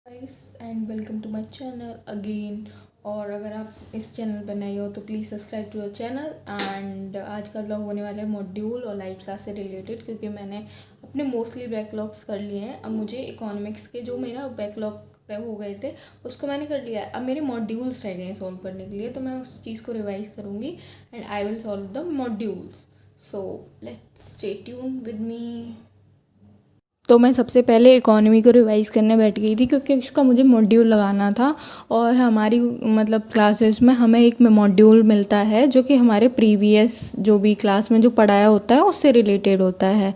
Guys and welcome to my channel again. और अगर आप इस चैनल पर नए हो तो please subscribe to the channel. And आज का ब्लॉग होने वाला है मॉड्यूल और लाइव क्लास से रिलेटेड, क्योंकि मैंने अपने मोस्टली बैकलॉग्स कर लिए हैं। अब मुझे इकोनॉमिक्स के जो मेरा बैकलॉग हो गए थे उसको मैंने कर लिया है। अब मेरे मॉड्यूल्स रह गए हैं सॉल्व करने के लिए, तो मैं उस चीज़ को रिवाइज करूँगी and I will solve the modules. So let's stay tune with me. तो मैं सबसे पहले इकोनॉमी को रिवाइज़ करने बैठ गई थी, क्योंकि उसका मुझे मॉड्यूल लगाना था। और हमारी मतलब क्लासेस में हमें एक मॉड्यूल मिलता है जो कि हमारे प्रीवियस जो भी क्लास में जो पढ़ाया होता है उससे रिलेटेड होता है।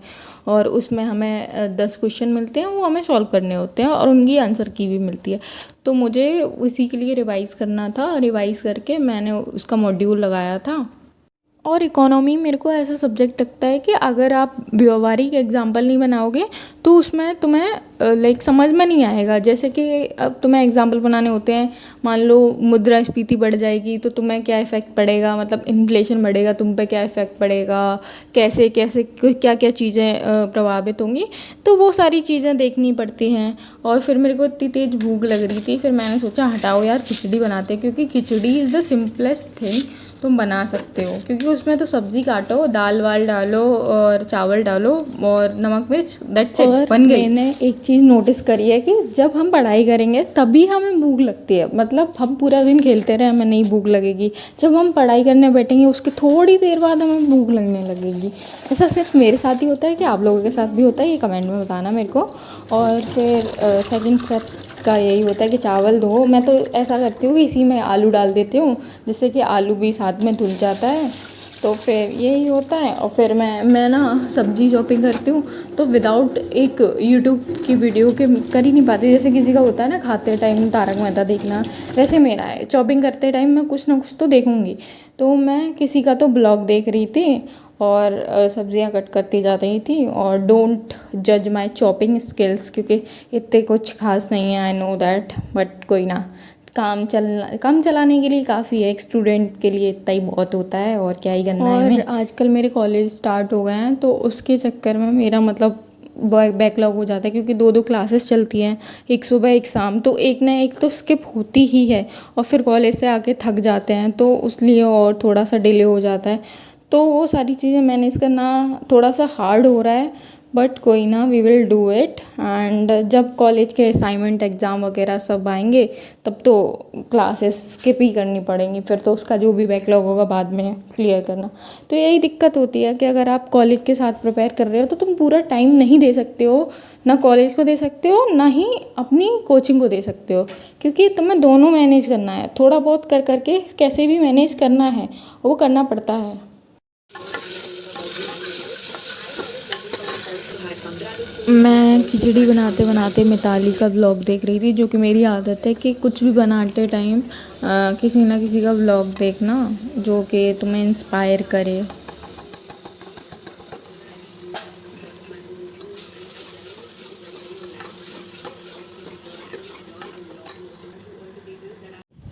और उसमें हमें 10 क्वेश्चन मिलते हैं, वो हमें सॉल्व करने होते हैं और उनकी आंसर की भी मिलती है। तो मुझे उसी के लिए रिवाइज़ करना था। रिवाइज़ करके मैंने उसका मॉड्यूल लगाया था। और इकोनॉमी मेरे को ऐसा सब्जेक्ट लगता है कि अगर आप व्यवहारिक एग्जाम्पल नहीं बनाओगे तो उसमें तुम्हें लाइक समझ में नहीं आएगा। जैसे कि अब तुम्हें एग्जाम्पल बनाने होते हैं, मान लो मुद्रास्फीति बढ़ जाएगी तो तुम्हें क्या इफ़ेक्ट पड़ेगा, मतलब इन्फ्लेशन बढ़ेगा तुम पे क्या इफ़ेक्ट पड़ेगा, कैसे कैसे क्या क्या चीज़ें प्रभावित होंगी। तो वो सारी चीज़ें देखनी पड़ती हैं। और फिर मेरे को इतनी तेज़ भूख लग रही थी, फिर मैंने सोचा हटाओ यार खिचड़ी बनाते हैं, क्योंकि खिचड़ी इज़ द सिंपलेस्ट थिंग तुम बना सकते हो। क्योंकि उसमें तो सब्ज़ी काटो, दाल वाल डालो और चावल डालो और नमक मिर्च, दैट्स इट, बन गई। मैंने एक चीज़ नोटिस करी है कि जब हम पढ़ाई करेंगे तभी हमें भूख लगती है। मतलब हम पूरा दिन खेलते रहे हमें नहीं भूख लगेगी, जब हम पढ़ाई करने बैठेंगे उसके थोड़ी देर बाद हमें भूख लगने लगेगी। ऐसा सिर्फ मेरे साथ ही होता है कि आप लोगों के साथ भी होता है? ये कमेंट में बताना मेरे को। और फिर सेकंड स्टेप्स का यही होता है कि चावल धो। मैं तो ऐसा करती हूँ कि इसी में आलू डाल देती हूँ, जिससे कि आलू भी साथ में धुल जाता है। तो फिर यही होता है। और फिर मैं ना सब्ज़ी चॉपिंग करती हूँ, तो विदाउट एक यूट्यूब की वीडियो के कर ही नहीं पाती। जैसे किसी का होता है ना खाते टाइम तारक मेहता देखना, वैसे मेरा है चॉपिंग करते टाइम मैं कुछ ना कुछ तो देखूँगी। तो मैं किसी का तो ब्लॉग देख रही थी और सब्जियां कट करती जा रही थी। और डोंट जज माय चॉपिंग स्किल्स, क्योंकि इतने कुछ खास नहीं है, आई नो दैट, बट कोई ना, काम चलाने के लिए काफ़ी है। एक स्टूडेंट के लिए इतना ही बहुत होता है, और क्या ही करना है हमें। आजकल मेरे कॉलेज स्टार्ट हो गए हैं, तो उसके चक्कर में मेरा मतलब बैकलॉग हो जाता है, क्योंकि 2 क्लासेस चलती हैं, एक सुबह एक शाम, तो एक ना एक तो स्किप होती ही है। और फिर कॉलेज से आके थक जाते हैं, तो उस लिए और थोड़ा सा डिले हो जाता है। तो वो सारी चीज़ें मैनेज करना थोड़ा सा हार्ड हो रहा है, बट कोई ना, we will do it. And जब कॉलेज के असाइनमेंट एग्ज़ाम वगैरह सब आएंगे तब तो क्लासेस स्किप ही करनी पड़ेंगी, फिर तो उसका जो भी बैकलॉग होगा बाद में क्लियर करना। तो यही दिक्कत होती है कि अगर आप कॉलेज के साथ प्रिपेयर कर रहे हो तो तुम पूरा टाइम नहीं दे सकते हो, ना कॉलेज को दे सकते हो ना ही अपनी कोचिंग को दे सकते हो, क्योंकि तुम्हें दोनों मैनेज करना है। थोड़ा बहुत कर करके कैसे भी मैनेज करना है, वो करना पड़ता है। मैं खिचड़ी बनाते बनाते मिताली का व्लॉग देख रही थी, जो कि मेरी आदत है कि कुछ भी बनाते टाइम किसी ना किसी का व्लॉग देखना जो कि तुम्हें इंस्पायर करे।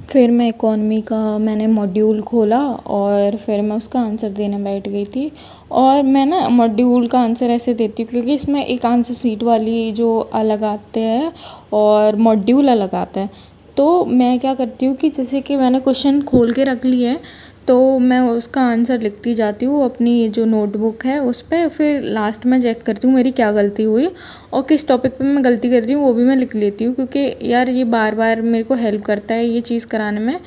फिर मैं इकोनॉमी का मैंने मॉड्यूल खोला और फिर मैं उसका आंसर देने बैठ गई थी। और मैं ना मॉड्यूल का आंसर ऐसे देती हूँ क्योंकि इसमें एक आंसर सीट वाली जो अलग आते हैं और मॉड्यूल अलग आता है। तो मैं क्या करती हूँ कि जैसे कि मैंने क्वेश्चन खोल के रख लिए है, तो मैं उसका आंसर लिखती जाती हूँ अपनी जो नोटबुक है उस पर। फिर लास्ट में चेक करती हूँ मेरी क्या गलती हुई और किस टॉपिक पे मैं गलती कर रही हूँ, वो भी मैं लिख लेती हूँ। क्योंकि यार ये बार बार मेरे को हेल्प करता है ये चीज़ कराने में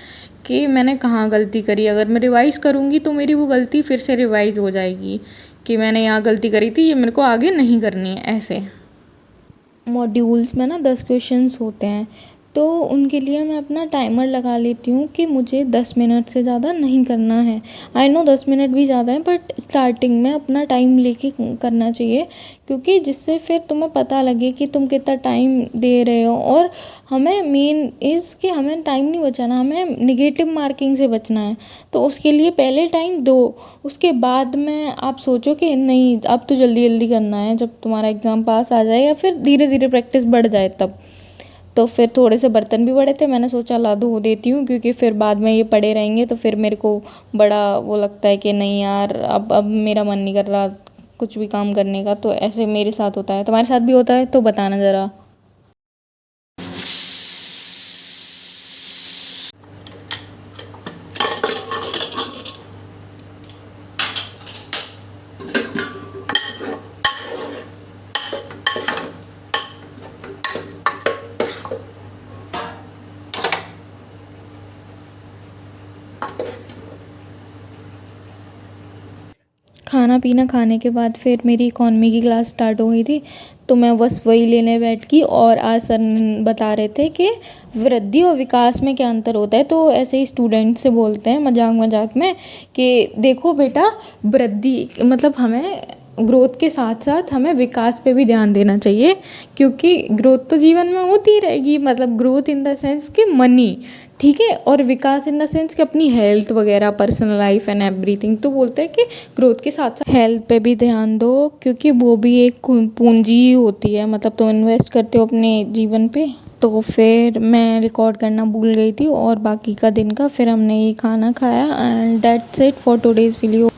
कि मैंने कहाँ गलती करी। अगर मैं रिवाइज़ करूँगी तो मेरी वो गलती फिर से रिवाइज़ हो जाएगी कि मैंने यहाँ गलती करी थी, ये मेरे को आगे नहीं करनी है। ऐसे मॉड्यूल्स में ना 10 क्वेश्चंस होते हैं, तो उनके लिए मैं अपना टाइमर लगा लेती हूँ कि मुझे 10 मिनट से ज़्यादा नहीं करना है। आई नो 10 मिनट भी ज़्यादा है, बट स्टार्टिंग में अपना टाइम लेके करना चाहिए, क्योंकि जिससे फिर तुम्हें पता लगे कि तुम कितना टाइम दे रहे हो। और हमें मेन इज़ कि हमें टाइम नहीं बचाना, हमें निगेटिव मार्किंग से बचना है। तो उसके लिए पहले टाइम दो, उसके बाद में आप सोचो कि नहीं अब तो जल्दी जल्दी करना है, जब तुम्हारा एग्ज़ाम पास आ जाए या फिर धीरे धीरे प्रैक्टिस बढ़ जाए तब। तो फिर थोड़े से बर्तन भी पड़े थे, मैंने सोचा ला धो देती हूँ, क्योंकि फिर बाद में ये पड़े रहेंगे तो फिर मेरे को बड़ा वो लगता है कि नहीं यार अब मेरा मन नहीं कर रहा कुछ भी काम करने का। तो ऐसे मेरे साथ होता है, तुम्हारे साथ भी होता है तो बताना ज़रा। खाना पीना खाने के बाद फिर मेरी इकॉनमी की क्लास स्टार्ट हो गई थी, तो मैं बस वही लेने बैठ गई। और आज सर बता रहे थे कि वृद्धि और विकास में क्या अंतर होता है। तो ऐसे ही स्टूडेंट से बोलते हैं मजाक मजाक में कि देखो बेटा, वृद्धि मतलब हमें ग्रोथ के साथ साथ हमें विकास पे भी ध्यान देना चाहिए, क्योंकि ग्रोथ तो जीवन में होती रहेगी, मतलब ग्रोथ इन द सेंस कि मनी, ठीक है, और विकास इन द सेंस कि अपनी हेल्थ वगैरह, पर्सनल लाइफ एंड एवरीथिंग। तो बोलते हैं कि ग्रोथ के साथ साथ हेल्थ पे भी ध्यान दो, क्योंकि वो भी एक पूंजी ही होती है, मतलब तुम इन्वेस्ट करते हो अपने जीवन पे। तो फिर मैं रिकॉर्ड करना भूल गई थी और बाकी का दिन का फिर हमने ये खाना खाया and that's it for today's video.